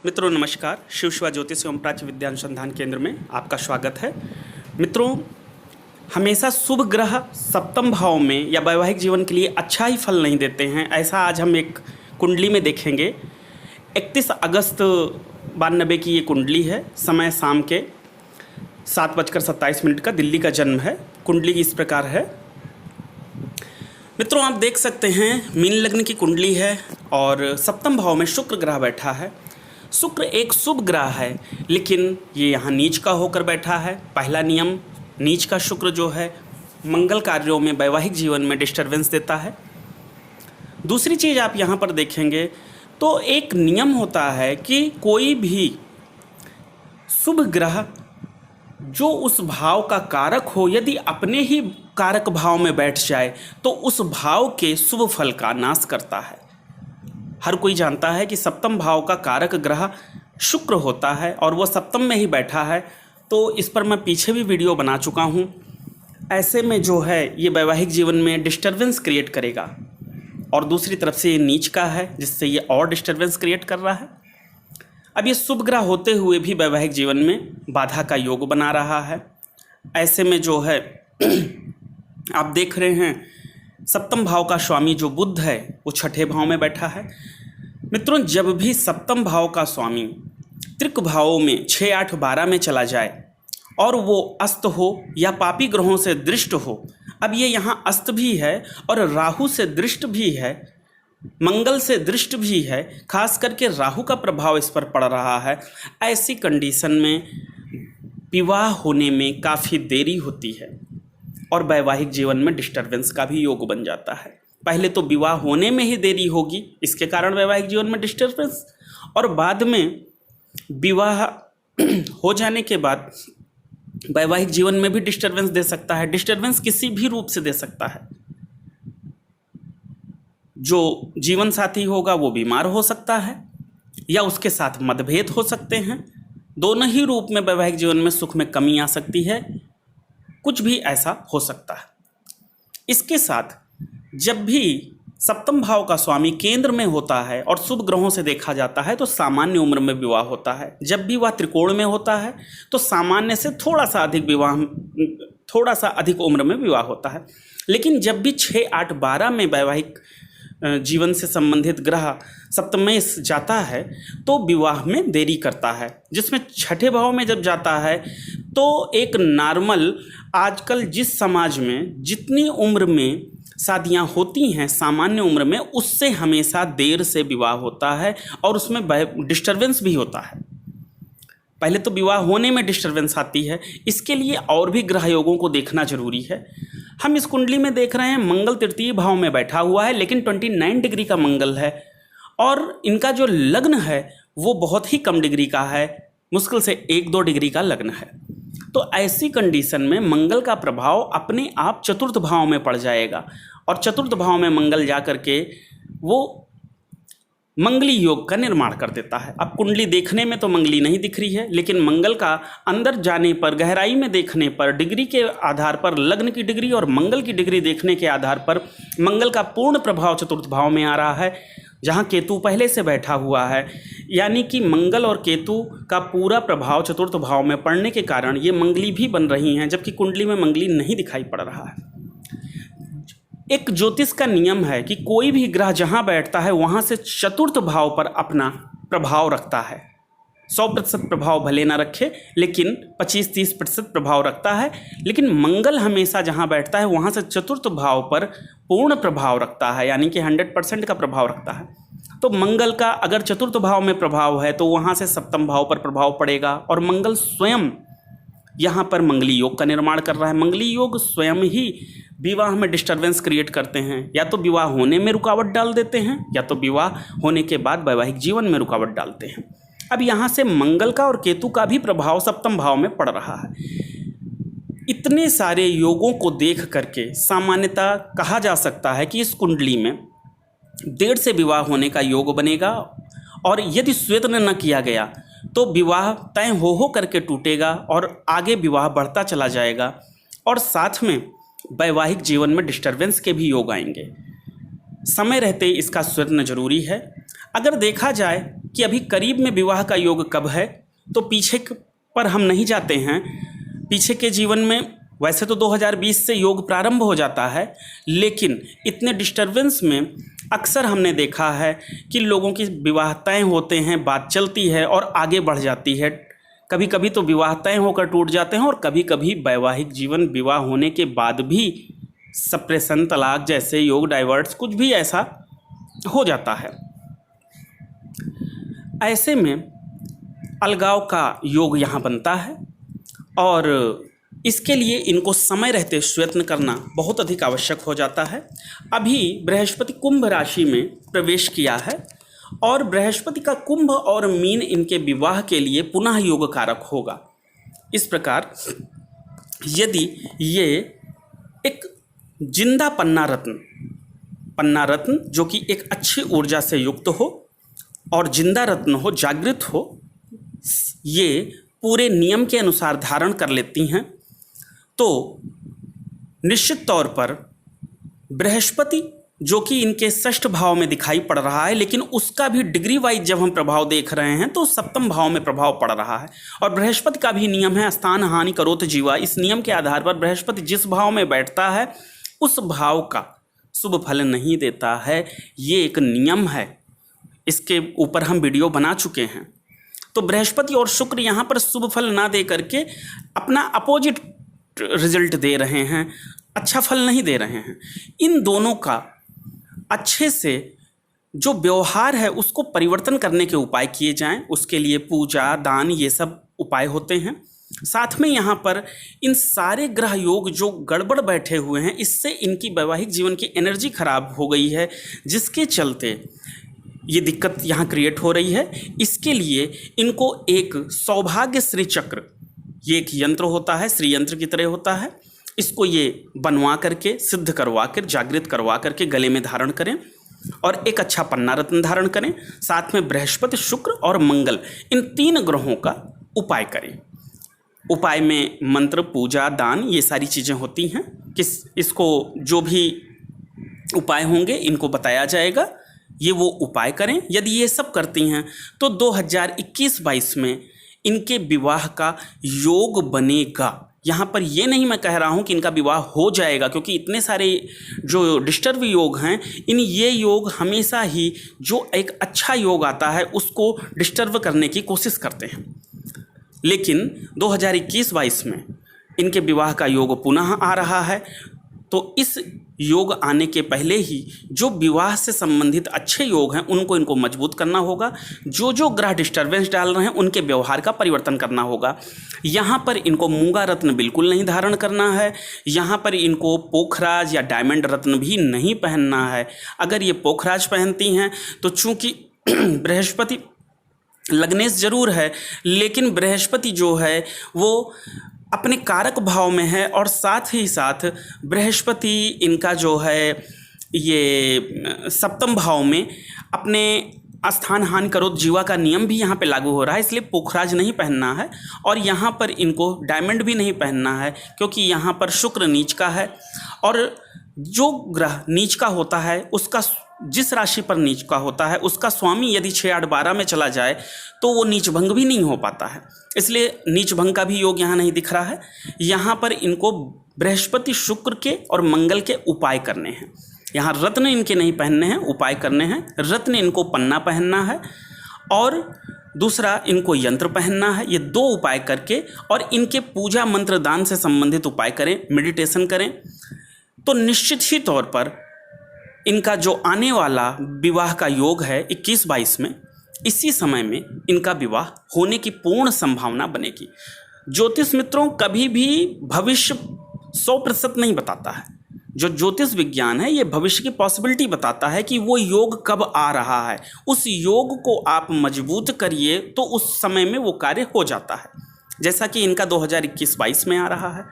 मित्रों नमस्कार। शिव शिवा ज्योतिष एवं प्राच्य विद्या अनुसंधान केंद्र में आपका स्वागत है। मित्रों, हमेशा शुभ ग्रह सप्तम भाव में या वैवाहिक जीवन के लिए अच्छा ही फल नहीं देते हैं, ऐसा आज हम एक कुंडली में देखेंगे। 31 अगस्त 92 की ये कुंडली है। समय शाम के 7:27 का दिल्ली का जन्म है। कुंडली इस प्रकार है। मित्रों, आप देख सकते हैं मीन लग्न की कुंडली है और सप्तम भाव में शुक्र ग्रह बैठा है। शुक्र एक शुभ ग्रह है, लेकिन ये यहाँ नीच का होकर बैठा है। पहला नियम, नीच का शुक्र जो है मंगल कार्यों में, वैवाहिक जीवन में डिस्टर्बेंस देता है। दूसरी चीज़ आप यहाँ पर देखेंगे तो एक नियम होता है कि कोई भी शुभ ग्रह जो उस भाव का कारक हो, यदि अपने ही कारक भाव में बैठ जाए तो उस भाव के शुभ फल का नाश करता है। हर कोई जानता है कि सप्तम भाव का कारक ग्रह शुक्र होता है और वह सप्तम में ही बैठा है। तो इस पर मैं पीछे भी वीडियो बना चुका हूँ। ऐसे में जो है ये वैवाहिक जीवन में डिस्टर्बेंस क्रिएट करेगा और दूसरी तरफ से ये नीच का है, जिससे ये और डिस्टर्बेंस क्रिएट कर रहा है। अब ये शुभ ग्रह होते हुए भी वैवाहिक जीवन में बाधा का योग बना रहा है। ऐसे में जो है आप देख रहे हैं सप्तम भाव का स्वामी जो बुध है वो छठे भाव में बैठा है। मित्रों, जब भी सप्तम भाव का स्वामी त्रिक भावों में 6, 8, 12 में चला जाए और वो अस्त हो या पापी ग्रहों से दृष्ट हो, अब ये यहाँ अस्त भी है और राहु से दृष्ट भी है, मंगल से दृष्ट भी है, खास करके राहु का प्रभाव इस पर पड़ रहा है। ऐसी कंडीशन में विवाह होने में काफ़ी देरी होती है और वैवाहिक जीवन में डिस्टर्बेंस का भी योग बन जाता है। पहले तो विवाह होने में ही देरी होगी, इसके कारण वैवाहिक जीवन में डिस्टर्बेंस, और बाद में विवाह हो जाने के बाद वैवाहिक जीवन में भी डिस्टर्बेंस दे सकता है। डिस्टर्बेंस किसी भी रूप से दे सकता है। जो जीवन साथी होगा वो बीमार हो सकता है या उसके साथ मतभेद हो सकते हैं। दोनों ही रूप में वैवाहिक जीवन में सुख में कमी आ सकती है। कुछ भी ऐसा हो सकता है। इसके साथ जब भी सप्तम भाव का स्वामी केंद्र में होता है और शुभ ग्रहों से देखा जाता है तो सामान्य उम्र में विवाह होता है। जब भी वह त्रिकोण में होता है तो सामान्य से थोड़ा सा अधिक उम्र में विवाह होता है। लेकिन जब भी 6, 8, 12 में वैवाहिक जीवन से संबंधित ग्रह सप्तम में जाता है तो विवाह में देरी करता है। जिसमें छठे भाव में जब जाता है तो एक नॉर्मल, आजकल जिस समाज में जितनी उम्र में शादियां होती हैं सामान्य उम्र में, उससे हमेशा देर से विवाह होता है और उसमें डिस्टर्बेंस भी होता है। पहले तो विवाह होने में डिस्टर्बेंस आती है, इसके लिए और भी ग्रह योगों को देखना जरूरी है। हम इस कुंडली में देख रहे हैं मंगल तृतीय भाव में बैठा हुआ है, लेकिन 29 डिग्री का मंगल है और इनका जो लग्न है वो बहुत ही कम डिग्री का है, मुश्किल से 1-2 डिग्री का लग्न है। तो ऐसी कंडीशन में मंगल का प्रभाव अपने आप चतुर्थ भाव में पड़ जाएगा और चतुर्थ भाव में मंगल जा करके वो मंगली योग का निर्माण कर देता है। अब कुंडली देखने में तो मंगली नहीं दिख रही है, लेकिन मंगल का अंदर जाने पर, गहराई में देखने पर, डिग्री के आधार पर, लग्न की डिग्री और मंगल की डिग्री देखने के आधार पर मंगल का पूर्ण प्रभाव चतुर्थ भाव में आ रहा है, जहाँ केतु पहले से बैठा हुआ है। यानी कि मंगल और केतु का पूरा प्रभाव चतुर्थ भाव में पड़ने के कारण ये मंगली भी बन रही हैं, जबकि कुंडली में मंगली नहीं दिखाई पड़ रहा है। एक ज्योतिष का नियम है कि कोई भी ग्रह जहाँ बैठता है वहाँ से चतुर्थ भाव पर अपना प्रभाव रखता है। 100% प्रभाव भले ना रखे, लेकिन 25-30% प्रभाव रखता है। लेकिन मंगल हमेशा जहाँ बैठता है वहाँ से चतुर्थ भाव पर पूर्ण प्रभाव रखता है, यानी कि 100% का प्रभाव रखता है। तो मंगल का अगर चतुर्थ भाव में प्रभाव है तो वहाँ से सप्तम भाव पर प्रभाव पड़ेगा और मंगल स्वयं यहाँ पर मंगली योग का निर्माण कर रहा है। मंगली योग स्वयं ही विवाह में डिस्टर्बेंस क्रिएट करते हैं, या तो विवाह होने में रुकावट डाल देते हैं या तो विवाह होने के बाद वैवाहिक जीवन में रुकावट डालते हैं। अब यहाँ से मंगल का और केतु का भी प्रभाव सप्तम भाव में पड़ रहा है। इतने सारे योगों को देख करके सामान्यतः कहा जा सकता है कि इस कुंडली में देर से विवाह होने का योग बनेगा और यदि स्वेदन न किया गया तो विवाह तय हो करके टूटेगा और आगे विवाह बढ़ता चला जाएगा और साथ में वैवाहिक जीवन में डिस्टर्बेंस के भी योग आएंगे। समय रहते इसका स्वयत्न जरूरी है। अगर देखा जाए कि अभी करीब में विवाह का योग कब है, तो पीछे पर हम नहीं जाते हैं। पीछे के जीवन में वैसे तो 2020 से योग प्रारंभ हो जाता है, लेकिन इतने डिस्टरबेंस में अक्सर हमने देखा है कि लोगों की विवाह तय होते हैं, बात चलती है और आगे बढ़ जाती है। कभी कभी तो विवाह तय होकर टूट जाते हैं और कभी कभी वैवाहिक जीवन विवाह होने के बाद भी सप्रेशन, तलाक जैसे योग, डाइवर्स, कुछ भी ऐसा हो जाता है। ऐसे में अलगाव का योग यहाँ बनता है और इसके लिए इनको समय रहते प्रयत्न करना बहुत अधिक आवश्यक हो जाता है। अभी बृहस्पति कुंभ राशि में प्रवेश किया है और बृहस्पति का कुंभ और मीन इनके विवाह के लिए पुनः योग कारक होगा। इस प्रकार यदि ये एक जिंदा पन्ना रत्न जो कि एक अच्छी ऊर्जा से युक्त हो और जिंदा रत्न हो, जागृत हो, ये पूरे नियम के अनुसार धारण कर लेती हैं, तो निश्चित तौर पर बृहस्पति जो कि इनके षष्ठ भाव में दिखाई पड़ रहा है, लेकिन उसका भी डिग्री वाइज जब हम प्रभाव देख रहे हैं तो सप्तम भाव में प्रभाव पड़ रहा है। और बृहस्पति का भी नियम है स्थान हानि करोत जीवा। इस नियम के आधार पर बृहस्पति जिस भाव में बैठता है उस भाव का शुभ फल नहीं देता है। ये एक नियम है, इसके ऊपर हम वीडियो बना चुके हैं। तो बृहस्पति और शुक्र यहाँ पर शुभ फल ना दे करके अपना अपोजिट रिजल्ट दे रहे हैं, अच्छा फल नहीं दे रहे हैं। इन दोनों का अच्छे से जो व्यवहार है उसको परिवर्तन करने के उपाय किए जाएं। उसके लिए पूजा, दान, ये सब उपाय होते हैं। साथ में यहाँ पर इन सारे ग्रह योग जो गड़बड़ बैठे हुए हैं, इससे इनकी वैवाहिक जीवन की एनर्जी खराब हो गई है, जिसके चलते ये दिक्कत यहाँ क्रिएट हो रही है। इसके लिए इनको एक सौभाग्य श्री चक्र, ये एक यंत्र होता है, श्री यंत्र की तरह होता है, इसको ये बनवा करके, सिद्ध करवा कर, जागृत करवा करके गले में धारण करें और एक अच्छा पन्ना रत्न धारण करें। साथ में बृहस्पति, शुक्र और मंगल, इन 3 ग्रहों का उपाय करें। उपाय में मंत्र, पूजा, दान, ये सारी चीज़ें होती हैं। इसको जो भी उपाय होंगे इनको बताया जाएगा, ये वो उपाय करें। यदि ये सब करती हैं तो 2021-22 में इनके विवाह का योग बनेगा। यहाँ पर ये नहीं मैं कह रहा हूँ कि इनका विवाह हो जाएगा, क्योंकि इतने सारे जो डिस्टर्ब योग हैं, ये योग हमेशा ही जो एक अच्छा योग आता है उसको डिस्टर्ब करने की कोशिश करते हैं। लेकिन 2021-22 में इनके विवाह का योग पुनः आ रहा है, तो इस योग आने के पहले ही जो विवाह से संबंधित अच्छे योग हैं उनको इनको मजबूत करना होगा। जो ग्रह डिस्टर्बेंस डाल रहे हैं उनके व्यवहार का परिवर्तन करना होगा। यहाँ पर इनको मूंगा रत्न बिल्कुल नहीं धारण करना है। यहाँ पर इनको पोखराज या डायमंड रत्न भी नहीं पहनना है। अगर ये पोखराज पहनती हैं तो चूँकि बृहस्पति लग्नेश जरूर है, लेकिन बृहस्पति जो है वो अपने कारक भाव में है और साथ ही साथ बृहस्पति इनका जो है ये सप्तम भाव में अपने स्थान हानि करोत जीवा का नियम भी यहाँ पे लागू हो रहा है। इसलिए पोखराज नहीं पहनना है और यहाँ पर इनको डायमंड भी नहीं पहनना है, क्योंकि यहाँ पर शुक्र नीच का है और जो ग्रह नीच का होता है उसका, जिस राशि पर नीच का होता है उसका स्वामी यदि 6, 8, 12 में चला जाए तो वो नीच भंग भी नहीं हो पाता है। इसलिए नीच भंग का भी योग यहाँ नहीं दिख रहा है। यहाँ पर इनको बृहस्पति, शुक्र के और मंगल के उपाय करने हैं। यहाँ रत्न इनके नहीं पहनने हैं, उपाय करने हैं। रत्न इनको पन्ना पहनना है और दूसरा इनको यंत्र पहनना है। ये 2 उपाय करके और इनके पूजा, मंत्र, दान से संबंधित उपाय करें, मेडिटेशन करें, तो निश्चित ही तौर पर इनका जो आने वाला विवाह का योग है 21-22 में, इसी समय में इनका विवाह होने की पूर्ण संभावना बनेगी। ज्योतिष मित्रों, कभी भी भविष्य 100% नहीं बताता है। जो ज्योतिष विज्ञान है ये भविष्य की पॉसिबिलिटी बताता है कि वो योग कब आ रहा है। उस योग को आप मजबूत करिए तो उस समय में वो कार्य हो जाता है। जैसा कि इनका 2021-22 में आ रहा है,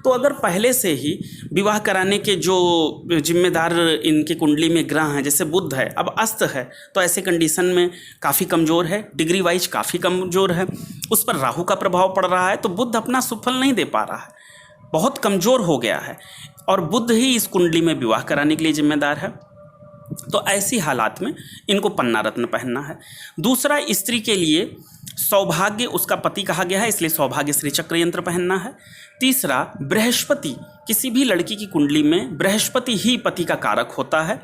तो अगर पहले से ही विवाह कराने के जो जिम्मेदार इनकी कुंडली में ग्रह हैं, जैसे बुध है, अब अस्त है, तो ऐसे कंडीशन में काफ़ी कमज़ोर है, डिग्री वाइज काफ़ी कमज़ोर है, उस पर राहु का प्रभाव पड़ रहा है, तो बुध अपना सुफल नहीं दे पा रहा है, बहुत कमज़ोर हो गया है और बुध ही इस कुंडली में विवाह कराने के लिए जिम्मेदार है। तो ऐसी हालात में इनको पन्ना रत्न पहनना है। दूसरा, स्त्री के लिए सौभाग्य उसका पति कहा गया है, इसलिए सौभाग्य श्री चक्र यंत्र पहनना है। तीसरा, बृहस्पति, किसी भी लड़की की कुंडली में बृहस्पति ही पति का कारक होता है,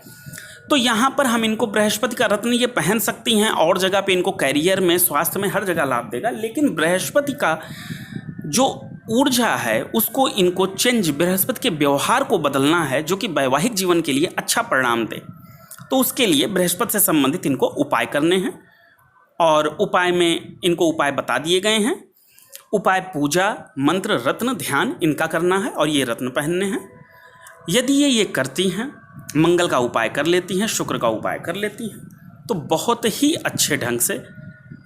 तो यहाँ पर हम इनको बृहस्पति का रत्न ये पहन सकती हैं, और जगह पे इनको कैरियर में, स्वास्थ्य में, हर जगह लाभ देगा। लेकिन बृहस्पति का जो ऊर्जा है उसको इनको चेंज, बृहस्पति के व्यवहार को बदलना है जो कि वैवाहिक जीवन के लिए अच्छा परिणाम दे। तो उसके लिए बृहस्पति से संबंधित इनको उपाय करने हैं, और उपाय में इनको उपाय बता दिए गए हैं। उपाय पूजा, मंत्र, रत्न, ध्यान इनका करना है, और ये रत्न पहनने हैं। यदि ये करती हैं, मंगल का उपाय कर लेती हैं, शुक्र का उपाय कर लेती हैं, तो बहुत ही अच्छे ढंग से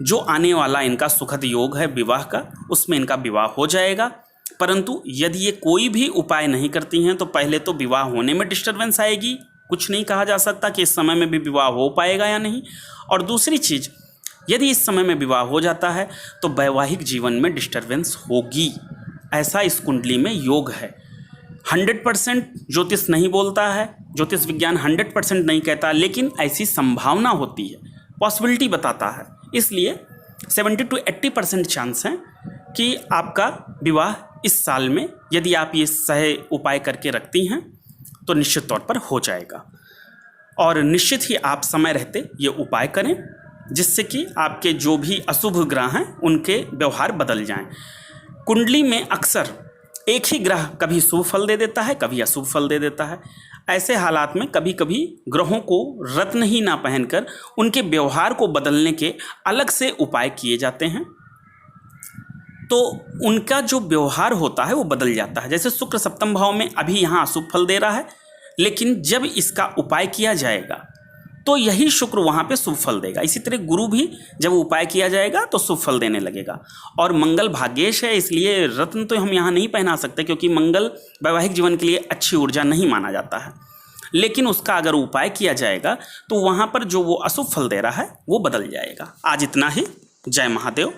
जो आने वाला इनका सुखद योग है विवाह का, उसमें इनका विवाह हो जाएगा। परंतु यदि ये कोई भी उपाय नहीं करती हैं तो पहले तो विवाह होने में डिस्टर्बेंस आएगी, कुछ नहीं कहा जा सकता कि इस समय में भी विवाह हो पाएगा या नहीं। और दूसरी चीज़, यदि इस समय में विवाह हो जाता है तो वैवाहिक जीवन में डिस्टर्बेंस होगी, ऐसा इस कुंडली में योग है। 100% ज्योतिष नहीं बोलता है, ज्योतिष विज्ञान 100% नहीं कहता, लेकिन ऐसी संभावना होती है, पॉसिबिलिटी बताता है। इसलिए 70 to 80% चांस है कि आपका विवाह इस साल में, यदि आप ये सही उपाय करके रखती हैं तो निश्चित तौर पर हो जाएगा। और निश्चित ही आप समय रहते ये उपाय करें, जिससे कि आपके जो भी अशुभ ग्रह हैं उनके व्यवहार बदल जाएं। कुंडली में अक्सर एक ही ग्रह कभी शुभ फल दे देता है, कभी अशुभ फल दे देता है। ऐसे हालात में कभी कभी ग्रहों को रत्न ही ना पहनकर उनके व्यवहार को बदलने के अलग से उपाय किए जाते हैं, तो उनका जो व्यवहार होता है वो बदल जाता है। जैसे शुक्र सप्तम भाव में अभी यहाँ अशुभ फल दे रहा है, लेकिन जब इसका उपाय किया जाएगा तो यही शुक्र वहाँ पे शुभ फल देगा। इसी तरह गुरु भी जब उपाय किया जाएगा तो शुभ फल देने लगेगा। और मंगल भाग्येश है, इसलिए रत्न तो हम यहाँ नहीं पहना सकते, क्योंकि मंगल वैवाहिक जीवन के लिए अच्छी ऊर्जा नहीं माना जाता है। लेकिन उसका अगर उपाय किया जाएगा तो वहाँ पर जो वो अशुभ फल दे रहा है वो बदल जाएगा। आज इतना ही। जय महादेव।